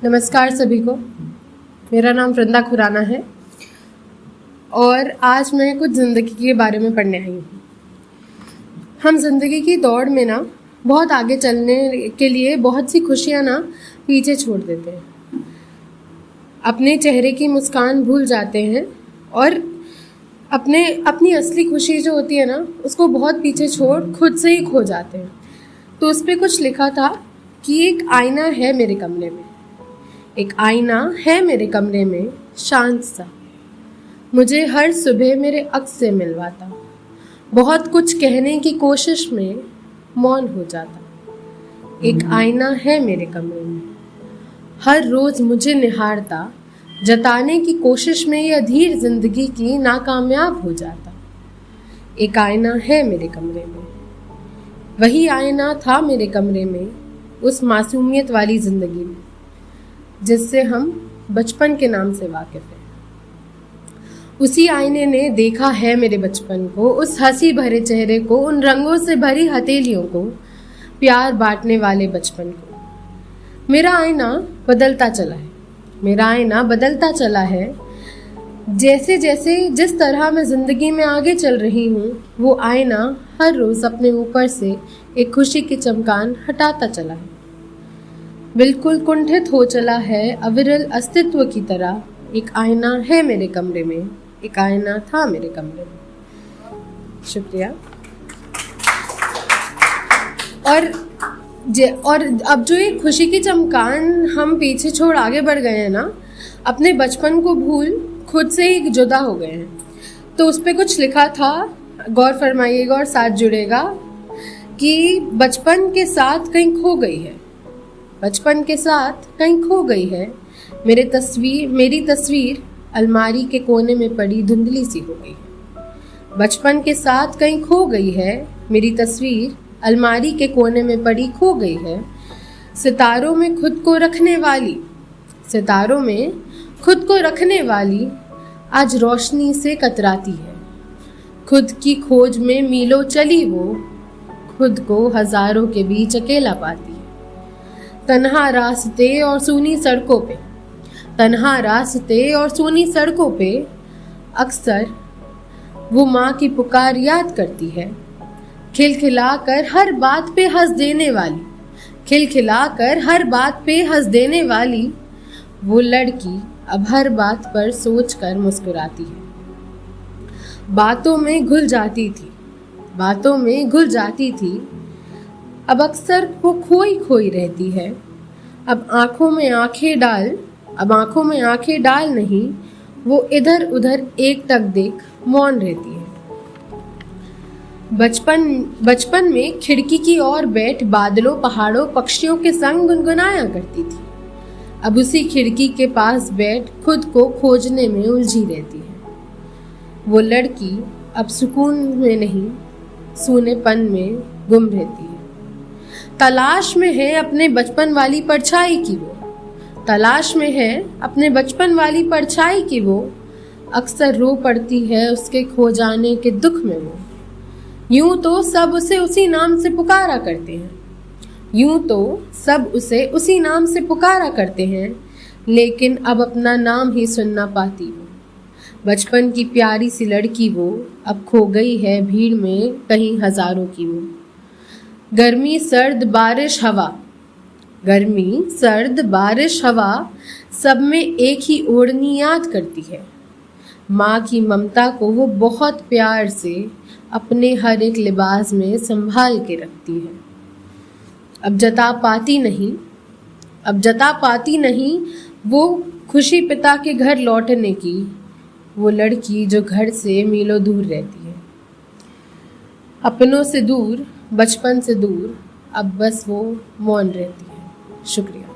नमस्कार सभी को। मेरा नाम वृंदा खुराना है और आज मैं कुछ ज़िंदगी के बारे में पढ़ने आई हूँ। हम ज़िंदगी की दौड़ में ना बहुत आगे चलने के लिए बहुत सी खुशियाँ ना पीछे छोड़ देते हैं। अपने चेहरे की मुस्कान भूल जाते हैं और अपनी असली खुशी जो होती है ना उसको बहुत पीछे छोड़ खुद से ही खो जाते हैं। तो उस पर कुछ लिखा था कि एक आईना है मेरे कमरे में, एक आईना है मेरे कमरे में शांत सा, मुझे हर सुबह मेरे अक्स से मिलवाता, बहुत कुछ कहने की कोशिश में मौन हो जाता। एक आईना है मेरे कमरे में, हर रोज मुझे निहारता, जताने की कोशिश में ये अधीर जिंदगी की नाकामयाब हो जाता। एक आईना है मेरे कमरे में, वही आईना था मेरे कमरे में उस मासूमियत वाली जिंदगी में जिससे हम बचपन के नाम से वाकिफ हैं। उसी आईने ने देखा है मेरे बचपन को, उस हंसी भरे चेहरे को, उन रंगों से भरी हथेलियों को, प्यार बांटने वाले बचपन को। मेरा आईना बदलता चला है, मेरा आईना बदलता चला है। जैसे जैसे जिस तरह मैं जिंदगी में आगे चल रही हूँ, वो आईना हर रोज अपने ऊपर से एक खुशी की चमकान हटाता चला है। बिल्कुल कुंठित हो चला है अविरल अस्तित्व की तरह। एक आईना है मेरे कमरे में, एक आईना था मेरे कमरे में। शुक्रिया। और अब जो ये खुशी की चमकान हम पीछे छोड़ आगे बढ़ गए हैं ना, अपने बचपन को भूल खुद से ही जुदा हो गए हैं। तो उस पर कुछ लिखा था, गौर फरमाइएगा और साथ जुड़ेगा, कि बचपन के साथ कहीं खो गई है, बचपन के साथ कहीं खो गई है। मेरी तस्वीर अलमारी के कोने में पड़ी धुंधली सी हो गई है। बचपन के साथ कहीं खो गई है, मेरी तस्वीर अलमारी के कोने में पड़ी खो गई है। सितारों में खुद को रखने वाली आज रोशनी से कतराती है। खुद की खोज में मीलों चली वो, खुद को हजारों के बीच अकेला पाती है। तन्हा रास्ते और सूनी सड़कों पे अक्सर वो माँ की पुकार याद करती है। खिलखिलाकर हर बात पे हंस देने वाली वो लड़की अब हर बात पर सोचकर मुस्कुराती है। बातों में घुल जाती थी, अब अक्सर वो खोई रहती है। अब आंखों में आंखें डाल नहीं, वो इधर उधर एकटक देख मौन रहती है। बचपन में खिड़की की ओर बैठ बादलों, पहाड़ों, पक्षियों के संग गुनगुनाया करती थी। अब उसी खिड़की के पास बैठ खुद को खोजने में उलझी रहती है। वो लड़की अब सुकून में नहीं, सूनेपन में गुम रहती है। तलाश में है अपने बचपन वाली परछाई की वो, अक्सर रो पड़ती है उसके खो जाने के दुख में वो। यूं तो सब उसे उसी नाम से पुकारा करते हैं, लेकिन अब अपना नाम ही सुनना पाती वो। बचपन की प्यारी सी लड़की वो अब खो गई है भीड़ में कहीं हजारों की वो। गर्मी सर्द बारिश हवा सब में एक ही ओढ़नी याद करती है। माँ की ममता को वो बहुत प्यार से अपने हर एक लिबास में संभाल के रखती है। अब जता पाती नहीं वो खुशी पिता के घर लौटने की, वो लड़की जो घर से मीलों दूर रहती है। अपनों से दूर, बचपन से दूर, अब बस वो मौन रहती है। शुक्रिया।